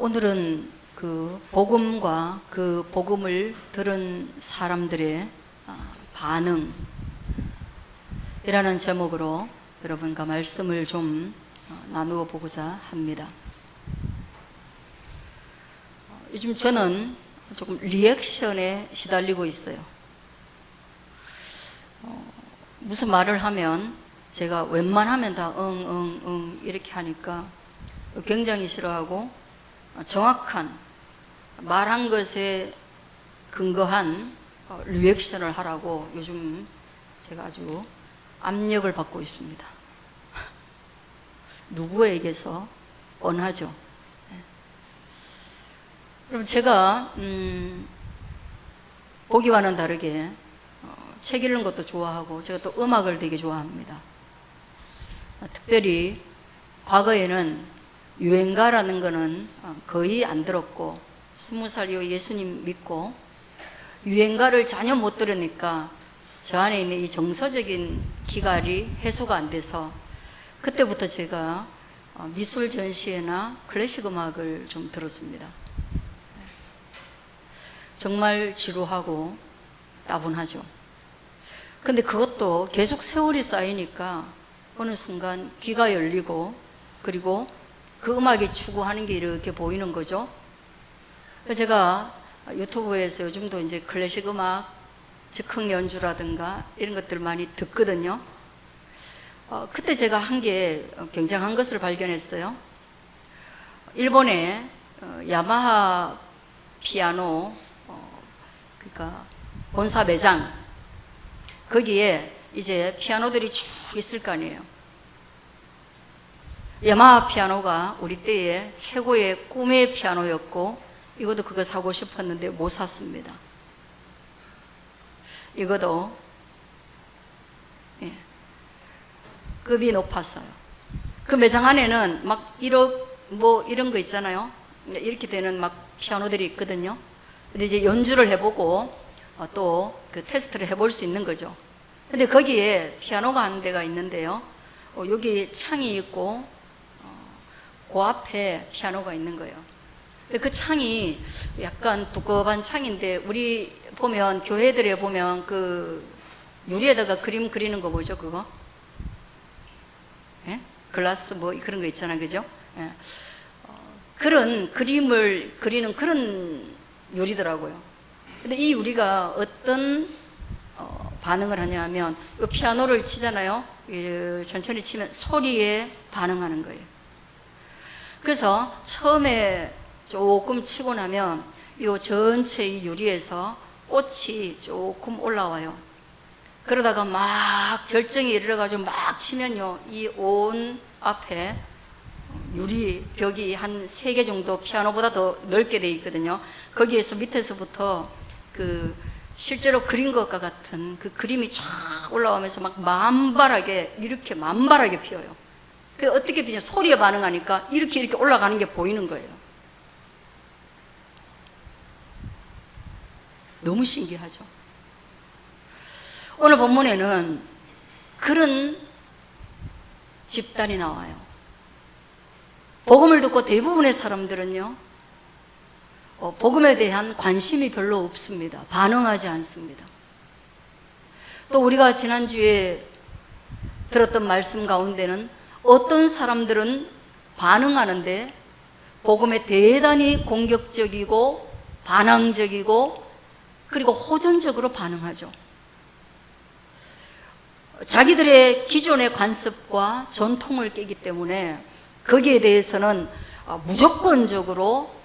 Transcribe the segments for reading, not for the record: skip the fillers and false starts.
오늘은 그 복음과 그 복음을 들은 사람들의 반응이라는 제목으로 여러분과 말씀을 좀 나누어 보고자 합니다. 요즘 저는 조금 리액션에 시달리고 있어요. 무슨 말을 하면 제가 웬만하면 다 응 이렇게 하니까 굉장히 싫어하고, 정확한 말한 것에 근거한 리액션을 하라고 요즘 제가 아주 압력을 받고 있습니다. 누구에게서 뻔하죠. 그럼 제가 보기와는 다르게 책 읽는 것도 좋아하고, 제가 또 음악을 되게 좋아합니다. 특별히 과거에는 유행가라는 거는 거의 안 들었고, 20살 이후 예수님 믿고 유행가를 전혀 못 들으니까 저 안에 있는 이 정서적인 기갈이 해소가 안 돼서, 그때부터 제가 미술 전시회나 클래식 음악을 좀 들었습니다. 정말 지루하고 따분하죠. 근데 그것도 계속 세월이 쌓이니까 어느 순간 귀가 열리고, 그리고 그 음악이 추구하는 게 이렇게 보이는 거죠. 제가 유튜브에서 요즘도 이제 클래식 음악, 즉흥 연주라든가 이런 것들 많이 듣거든요. 그때 제가 한 게 굉장한 것을 발견했어요. 일본의 야마하 피아노, 그러니까 본사 매장, 거기에 이제 피아노들이 쭉 있을 거 아니에요. 야마하 피아노가 우리 때의 최고의 꿈의 피아노였고, 이것도 그거 사고 싶었는데 못 샀습니다. 이것도 급이 높았어요. 그 매장 안에는 막 1억 뭐 이런 거 있잖아요. 이렇게 되는 막 피아노들이 있거든요. 근데 이제 연주를 해보고 또 그 테스트를 해볼 수 있는 거죠. 근데 거기에 피아노가 한 대가 있는데요. 여기 창이 있고 그 앞에 피아노가 있는 거예요. 근데 그 창이 약간 두꺼운 창인데, 우리 보면 교회들에 보면 그 유리에다가 그림 그리는 거 뭐죠, 그거? 예? 글라스 뭐 그런 거 있잖아요, 그죠? 예. 그런 그림을 그리는 그런 유리더라고요. 근데 이 유리가 어떤 반응을 하냐면, 이 피아노를 치잖아요. 천천히 치면 소리에 반응하는 거예요. 그래서 처음에 조금 치고 나면 이 전체 이 유리에서 꽃이 조금 올라와요. 그러다가 막 절정에 이르러가지고 막 치면요, 이 온 앞에 유리 벽이 한 3개 정도 피아노보다 더 넓게 돼 있거든요. 거기에서 밑에서부터 그 실제로 그린 것과 같은 그 그림이 쫙 올라오면서 막 만발하게, 이렇게 만발하게 피어요. 그 어떻게 피냐, 소리에 반응하니까 이렇게 올라가는 게 보이는 거예요. 너무 신기하죠. 오늘 본문에는 그런 집단이 나와요. 복음을 듣고 대부분의 사람들은요, 복음에 대한 관심이 별로 없습니다. 반응하지 않습니다. 또 우리가 지난주에 들었던 말씀 가운데는 어떤 사람들은 반응하는데 복음에 대단히 공격적이고 반항적이고, 그리고 호전적으로 반응하죠. 자기들의 기존의 관습과 전통을 깨기 때문에 거기에 대해서는 무조건적으로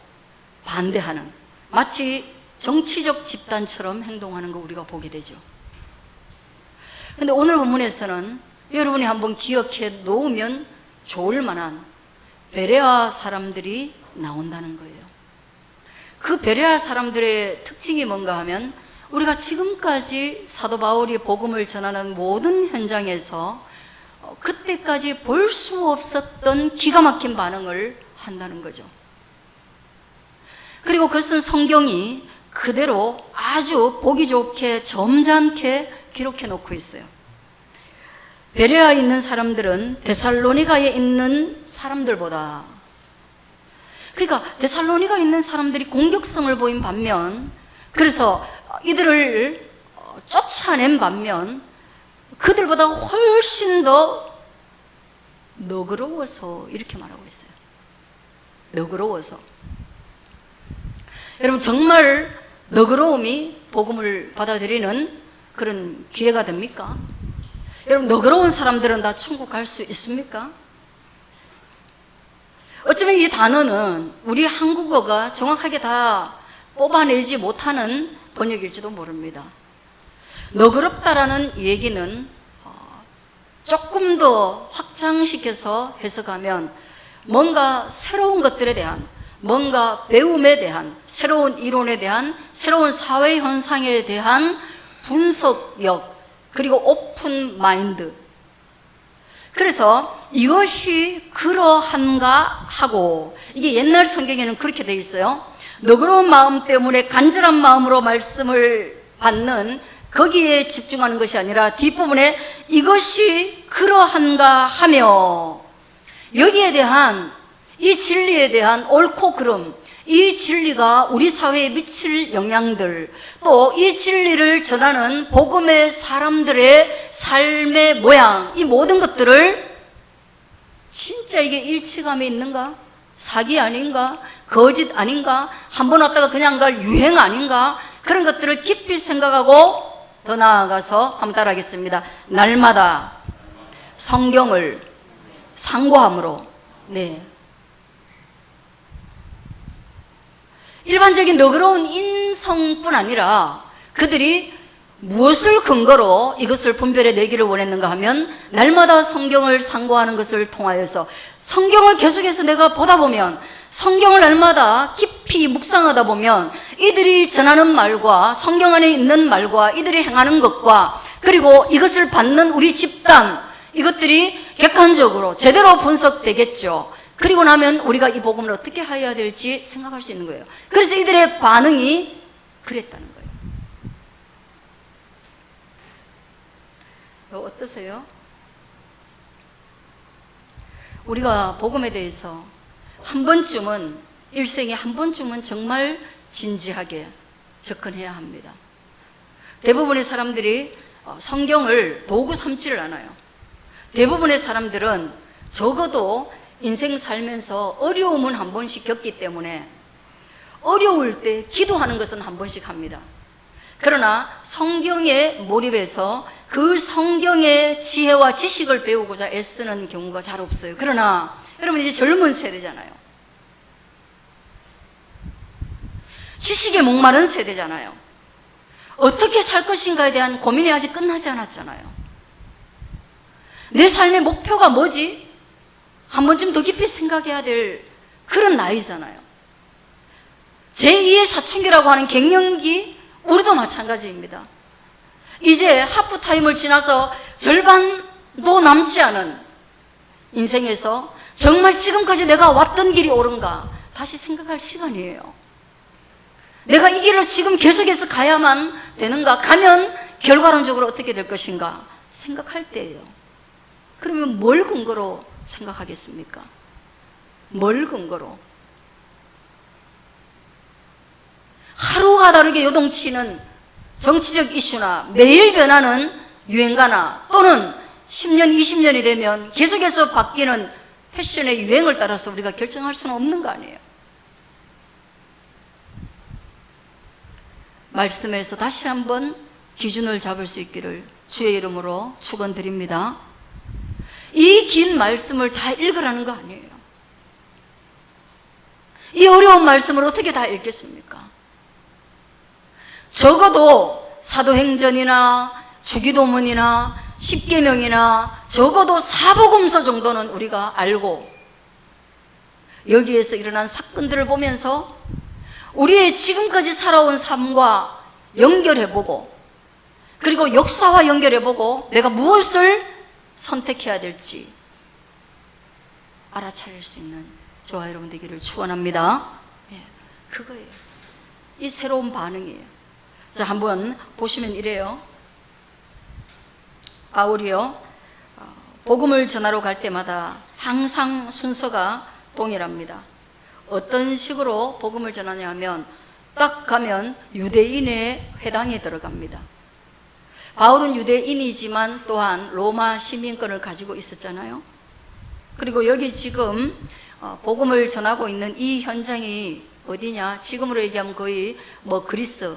반대하는, 마치 정치적 집단처럼 행동하는 거 우리가 보게 되죠. 근데 오늘 본문에서는 여러분이 한번 기억해 놓으면 좋을 만한 베레아 사람들이 나온다는 거예요. 그 베레아 사람들의 특징이 뭔가 하면, 우리가 지금까지 사도 바울이 복음을 전하는 모든 현장에서 그때까지 볼 수 없었던 기가 막힌 반응을 한다는 거죠. 그리고 그것은 성경이 그대로 아주 보기 좋게 점잖게 기록해 놓고 있어요. 베레아에 있는 사람들은 데살로니가에 있는 사람들보다 그러니까 데살로니가 있는 사람들이 공격성을 보인 반면, 그래서 이들을 쫓아낸 반면 그들보다 훨씬 더 너그러워서 이렇게 말하고 있어요. 너그러워서. 여러분, 정말 너그러움이 복음을 받아들이는 그런 기회가 됩니까? 여러분, 너그러운 사람들은 다 천국 갈 수 있습니까? 어쩌면 이 단어는 우리 한국어가 정확하게 다 뽑아내지 못하는 번역일지도 모릅니다. 너그럽다라는 얘기는 조금 더 확장시켜서 해석하면 뭔가 새로운 것들에 대한, 뭔가 배움에 대한, 새로운 이론에 대한, 새로운 사회 현상에 대한 분석력, 그리고 오픈 마인드. 그래서 이것이 그러한가 하고, 이게 옛날 성경에는 그렇게 되어 있어요. 너그러운 마음 때문에 간절한 마음으로 말씀을 받는, 거기에 집중하는 것이 아니라 뒷부분에 이것이 그러한가 하며, 여기에 대한, 이 진리에 대한 옳고 그름, 이 진리가 우리 사회에 미칠 영향들, 또 이 진리를 전하는 복음의 사람들의 삶의 모양, 이 모든 것들을 진짜 이게 일치감이 있는가? 사기 아닌가? 거짓 아닌가? 한 번 왔다가 그냥 갈 유행 아닌가? 그런 것들을 깊이 생각하고 더 나아가서 한번 따라하겠습니다. 날마다 성경을 상고함으로. 네. 일반적인 너그러운 인성뿐 아니라 그들이 무엇을 근거로 이것을 분별해 내기를 원했는가 하면, 날마다 성경을 상고하는 것을 통하여서, 성경을 계속해서 내가 보다 보면, 성경을 날마다 깊이 묵상하다 보면 이들이 전하는 말과 성경 안에 있는 말과 이들이 행하는 것과, 그리고 이것을 받는 우리 집단, 이것들이 객관적으로 제대로 분석되겠죠. 그리고 나면 우리가 이 복음을 어떻게 하여야 될지 생각할 수 있는 거예요. 그래서 이들의 반응이 그랬다는 거예요. 어떠세요? 우리가 복음에 대해서 한 번쯤은, 일생에 한 번쯤은 정말 진지하게 접근해야 합니다. 대부분의 사람들이 성경을 도구 삼지를 않아요. 대부분의 사람들은 적어도 인생 살면서 어려움은 한 번씩 겪기 때문에 어려울 때 기도하는 것은 한 번씩 합니다. 그러나 성경에 몰입해서 그 성경의 지혜와 지식을 배우고자 애쓰는 경우가 잘 없어요. 그러나 여러분, 이제 젊은 세대잖아요. 지식에 목마른 세대잖아요. 어떻게 살 것인가에 대한 고민이 아직 끝나지 않았잖아요. 내 삶의 목표가 뭐지? 한 번쯤 더 깊이 생각해야 될 그런 나이잖아요. 제2의 사춘기라고 하는 갱년기, 우리도 마찬가지입니다. 이제 하프타임을 지나서 절반도 남지 않은 인생에서 정말 지금까지 내가 왔던 길이 옳은가 다시 생각할 시간이에요. 내가 이 길로 지금 계속해서 가야만 되는가, 가면 결과론적으로 어떻게 될 것인가 생각할 때예요. 그러면 뭘 근거로 생각하겠습니까? 뭘 근거로? 하루가 다르게 요동치는 정치적 이슈나 매일 변하는 유행가나, 또는 10년, 20년이 되면 계속해서 바뀌는 패션의 유행을 따라서 우리가 결정할 수는 없는 거 아니에요. 말씀에서 다시 한번 기준을 잡을 수 있기를 주의 이름으로 축원드립니다. 이 긴 말씀을 다 읽으라는 거 아니에요. 이 어려운 말씀을 어떻게 다 읽겠습니까? 적어도 사도행전이나 주기도문이나 십계명이나 적어도 사복음서 정도는 우리가 알고, 여기에서 일어난 사건들을 보면서 우리의 지금까지 살아온 삶과 연결해보고, 그리고 역사와 연결해보고 내가 무엇을 선택해야 될지 알아차릴 수 있는 저와 여러분 되기를 축원합니다. 그거예요. 이 새로운 반응이에요. 자, 한번 보시면 이래요. 바울이요, 복음을 전하러 갈 때마다 항상 순서가 동일합니다. 어떤 식으로 복음을 전하냐 하면 딱 가면 유대인의 회당에 들어갑니다. 바울은 유대인이지만 또한 로마 시민권을 가지고 있었잖아요. 그리고 여기 지금 복음을 전하고 있는 이 현장이 어디냐? 지금으로 얘기하면 거의 그리스,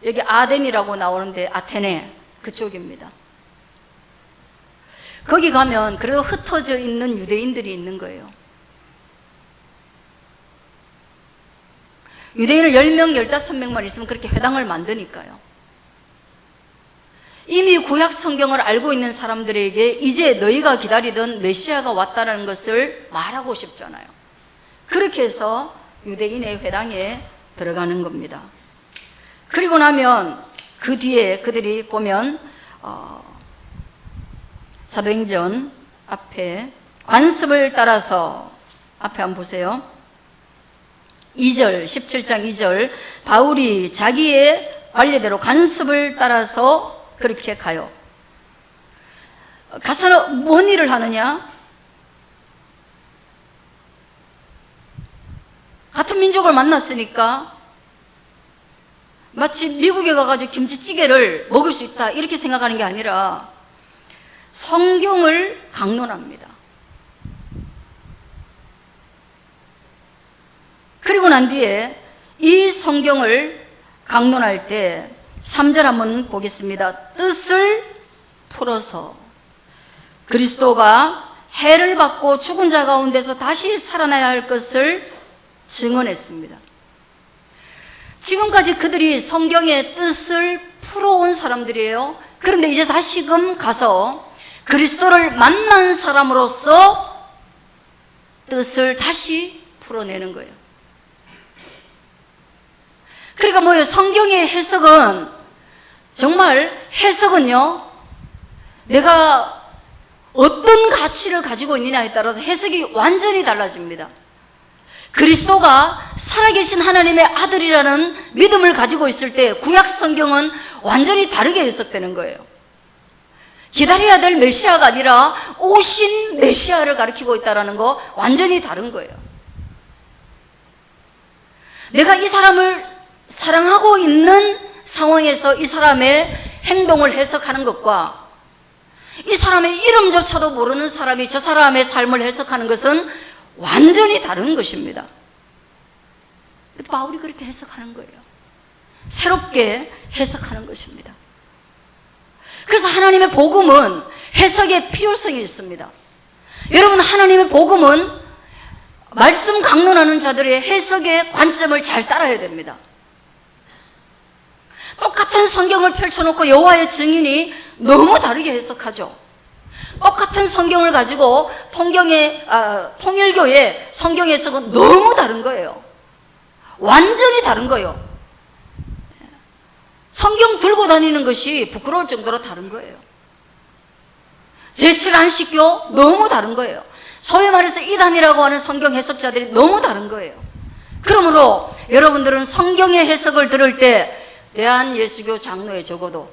여기 아덴이라고 나오는데 아테네 그쪽입니다. 거기 가면 그래도 흩어져 있는 유대인들이 있는 거예요. 유대인을 10명, 15명만 있으면 그렇게 회당을 만드니까요. 이미 구약 성경을 알고 있는 사람들에게 이제 너희가 기다리던 메시아가 왔다는 것을 말하고 싶잖아요. 그렇게 해서 유대인의 회당에 들어가는 겁니다. 그리고 나면 그 뒤에 그들이 보면 사도행전 앞에 관습을 따라서 앞에 한번 보세요. 2절, 17장 2절, 바울이 자기의 관례대로 관습을 따라서 그렇게 가요. 가서는 뭔 일을 하느냐? 같은 민족을 만났으니까 마치 미국에 가가지고 김치찌개를 먹을 수 있다 이렇게 생각하는 게 아니라 성경을 강론합니다. 그리고 난 뒤에 이 성경을 강론할 때 3절 한번 보겠습니다. 뜻을 풀어서 그리스도가 해를 받고 죽은 자 가운데서 다시 살아나야 할 것을 증언했습니다. 지금까지 그들이 성경의 뜻을 풀어온 사람들이에요. 그런데 이제 다시금 가서 그리스도를 만난 사람으로서 뜻을 다시 풀어내는 거예요. 그러니까 뭐예요? 성경의 해석은 정말 해석은요, 내가 어떤 가치를 가지고 있느냐에 따라서 해석이 완전히 달라집니다. 그리스도가 살아계신 하나님의 아들이라는 믿음을 가지고 있을 때 구약 성경은 완전히 다르게 해석되는 거예요. 기다려야 될 메시아가 아니라 오신 메시아를 가리키고 있다는 거 완전히 다른 거예요. 내가 이 사람을 사랑하고 있는 상황에서 이 사람의 행동을 해석하는 것과 이 사람의 이름조차도 모르는 사람이 저 사람의 삶을 해석하는 것은 완전히 다른 것입니다. 바울이 그렇게 해석하는 거예요. 새롭게 해석하는 것입니다. 그래서 하나님의 복음은 해석의 필요성이 있습니다. 여러분, 하나님의 복음은 말씀 강론하는 자들의 해석의 관점을 잘 따라야 됩니다. 똑같은 성경을 펼쳐놓고 여호와의 증인이 너무 다르게 해석하죠. 똑같은 성경을 가지고 통일교의 성경 해석은 너무 다른 거예요. 완전히 다른 거예요. 성경 들고 다니는 것이 부끄러울 정도로 다른 거예요. 제7안식교 너무 다른 거예요. 소위 말해서 이단이라고 하는 성경 해석자들이 너무 다른 거예요. 그러므로 여러분들은 성경의 해석을 들을 때 대한예수교 장로에 적어도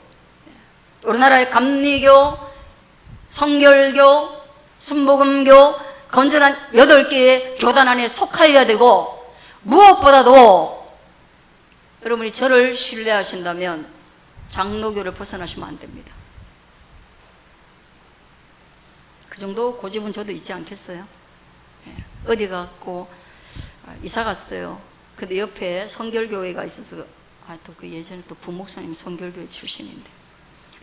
우리나라의 감리교, 성결교, 순복음교 건전한 8개의 교단 안에 속하여야 되고, 무엇보다도 여러분이 저를 신뢰하신다면 장로교를 벗어나시면 안 됩니다. 그 정도 고집은 저도 있지 않겠어요? 어디 가고 이사 갔어요. 근데 옆에 성결교회가 있어서 또 그 예전에 또 부목사님 성결교회 출신인데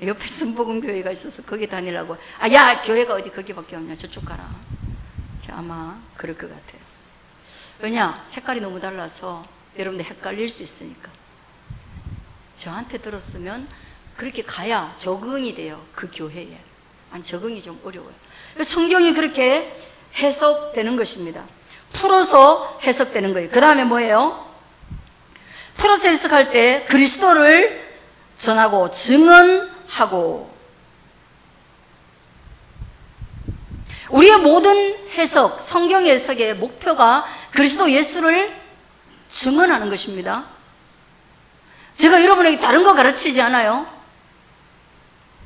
옆에 순복음교회가 있어서 거기 다니려고 야 교회가 어디 거기밖에 없냐 저쪽 가라. 아마 그럴 것 같아요. 왜냐? 색깔이 너무 달라서 여러분들 헷갈릴 수 있으니까. 저한테 들었으면 그렇게 가야 적응이 돼요. 그 교회에. 아니 적응이 좀 어려워요. 성경이 그렇게 해석되는 것입니다. 풀어서 해석되는 거예요. 그 다음에 뭐예요? 풀어서 해석할 때 그리스도를 전하고 증언하고, 우리의 모든 해석, 성경 해석의 목표가 그리스도 예수를 증언하는 것입니다. 제가 여러분에게 다른 거 가르치지 않아요.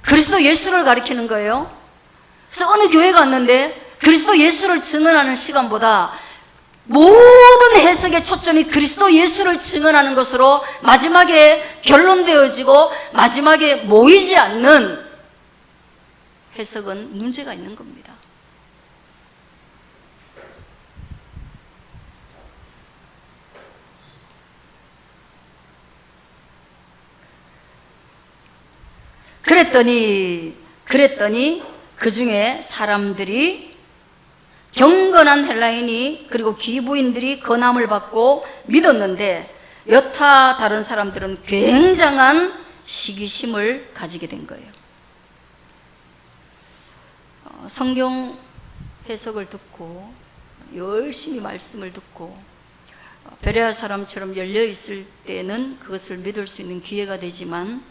그리스도 예수를 가르치는 거예요. 그래서 어느 교회 갔는데 그리스도 예수를 증언하는 시간보다 모든 해석의 초점이 그리스도 예수를 증언하는 것으로 마지막에 결론되어지고 마지막에 모이지 않는 해석은 문제가 있는 겁니다. 그랬더니 그 중에 사람들이 경건한 헬라인이 그리고 기부인들이 건함을 받고 믿었는데 여타 다른 사람들은 굉장한 시기심을 가지게 된 거예요. 성경 해석을 듣고 열심히 말씀을 듣고 베레아 사람처럼 열려 있을 때는 그것을 믿을 수 있는 기회가 되지만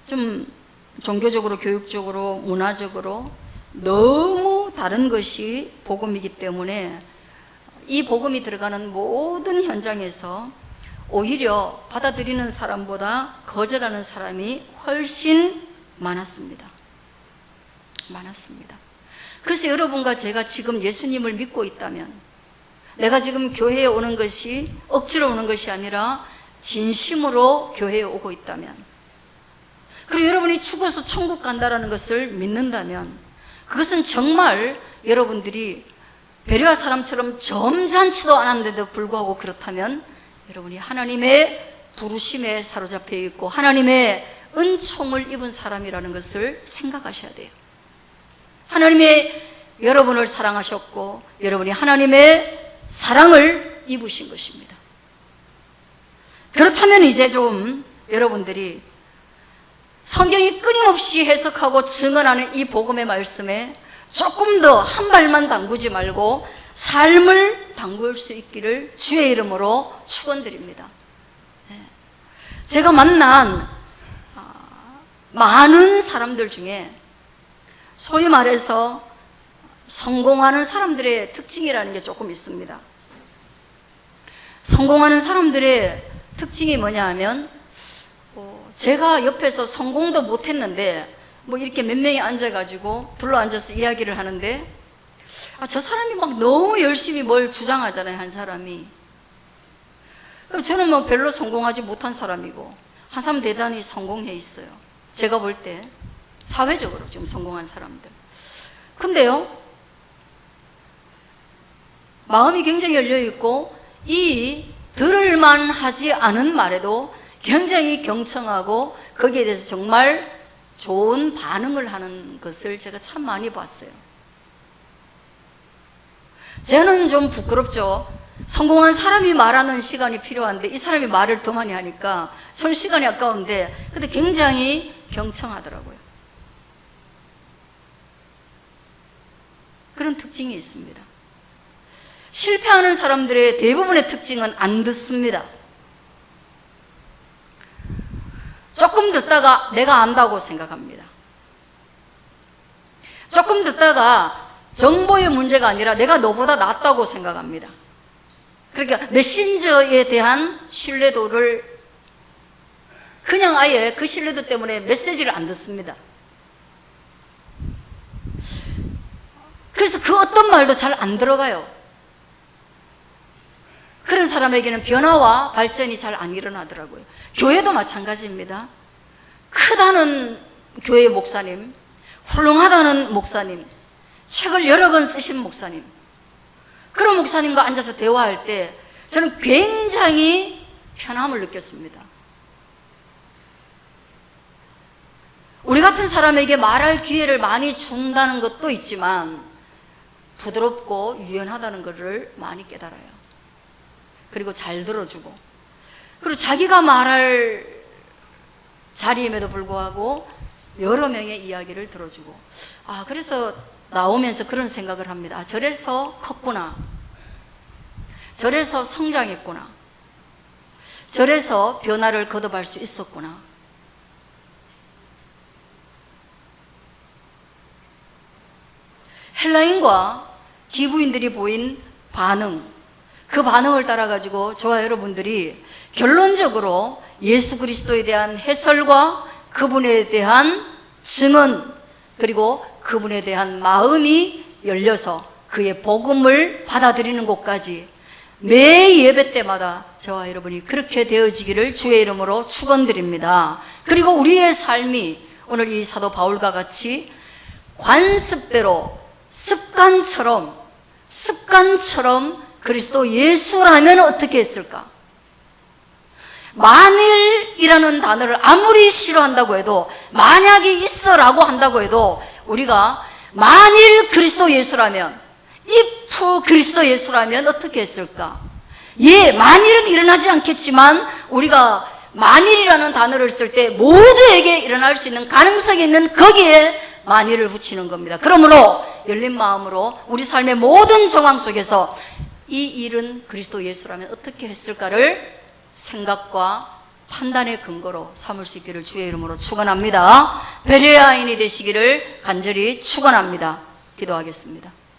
좀 종교적으로, 교육적으로, 문화적으로 너무 다른 것이 복음이기 때문에 이 복음이 들어가는 모든 현장에서 오히려 받아들이는 사람보다 거절하는 사람이 훨씬 많았습니다. 그래서 여러분과 제가 지금 예수님을 믿고 있다면, 내가 지금 교회에 오는 것이 억지로 오는 것이 아니라 진심으로 교회에 오고 있다면, 그리고 여러분이 죽어서 천국 간다라는 것을 믿는다면, 그것은 정말 여러분들이 베레아 사람처럼 점잖지도 않았는데도 불구하고 그렇다면 여러분이 하나님의 부르심에 사로잡혀 있고 하나님의 은총을 입은 사람이라는 것을 생각하셔야 돼요. 하나님의 여러분을 사랑하셨고 여러분이 하나님의 사랑을 입으신 것입니다. 그렇다면 이제 좀 여러분들이 성경이 끊임없이 해석하고 증언하는 이 복음의 말씀에 조금 더 한 발만 담그지 말고 삶을 담글 수 있기를 주의 이름으로 축원드립니다. 제가 만난 많은 사람들 중에 소위 말해서 성공하는 사람들의 특징이라는 게 조금 있습니다. 성공하는 사람들의 특징이 뭐냐 하면 제가 옆에서 성공도 못했는데 뭐 이렇게 몇 명이 앉아가지고 둘러앉아서 이야기를 하는데 저 사람이 막 너무 열심히 뭘 주장하잖아요, 한 사람이. 그럼 저는 뭐 별로 성공하지 못한 사람이고 한 사람 대단히 성공해 있어요. 제가 볼 때 사회적으로 지금 성공한 사람들. 근데요, 마음이 굉장히 열려있고 이 들을만 하지 않은 말에도 굉장히 경청하고 거기에 대해서 정말 좋은 반응을 하는 것을 제가 참 많이 봤어요. 저는 좀 부끄럽죠. 성공한 사람이 말하는 시간이 필요한데 이 사람이 말을 더 많이 하니까 저는 시간이 아까운데, 근데 굉장히 경청하더라고요. 그런 특징이 있습니다. 실패하는 사람들의 대부분의 특징은 안 듣습니다. 조금 듣다가 내가 안다고 생각합니다. 조금 듣다가 정보의 문제가 아니라 내가 너보다 낫다고 생각합니다. 그러니까 메신저에 대한 신뢰도를 그냥 아예 그 신뢰도 때문에 메시지를 안 듣습니다. 그래서 그 어떤 말도 잘 안 들어가요. 그런 사람에게는 변화와 발전이 잘 안 일어나더라고요. 교회도 마찬가지입니다. 크다는 교회 목사님, 훌륭하다는 목사님, 책을 여러 권 쓰신 목사님, 그런 목사님과 앉아서 대화할 때 저는 굉장히 편함을 느꼈습니다. 우리 같은 사람에게 말할 기회를 많이 준다는 것도 있지만 부드럽고 유연하다는 것을 많이 깨달아요. 그리고 잘 들어주고, 그리고 자기가 말할 자리임에도 불구하고 여러 명의 이야기를 들어주고, 그래서 나오면서 그런 생각을 합니다. 저래서 컸구나, 저래서 성장했구나, 저래서 변화를 거듭할 수 있었구나. 헬라인과 기부인들이 보인 반응, 그 반응을 따라 가지고 저와 여러분들이 결론적으로 예수 그리스도에 대한 해설과 그분에 대한 증언, 그리고 그분에 대한 마음이 열려서 그의 복음을 받아들이는 곳까지 매 예배 때마다 저와 여러분이 그렇게 되어지기를 주의 이름으로 축원드립니다. 그리고 우리의 삶이 오늘 이 사도 바울과 같이 관습대로 습관처럼 그리스도 예수라면 어떻게 했을까? 만일이라는 단어를 아무리 싫어한다고 해도, 만약이 있어라고 한다고 해도, 우리가 만일 그리스도 예수라면, if 그리스도 예수라면 어떻게 했을까? 예, 만일은 일어나지 않겠지만 우리가 만일이라는 단어를 쓸 때 모두에게 일어날 수 있는 가능성이 있는 거기에 만일을 붙이는 겁니다. 그러므로 열린 마음으로 우리 삶의 모든 정황 속에서 이 일은 그리스도 예수라면 어떻게 했을까를 생각과 판단의 근거로 삼을 수 있기를 주의 이름으로 축원합니다. 배려의 아인이 되시기를 간절히 축원합니다. 기도하겠습니다.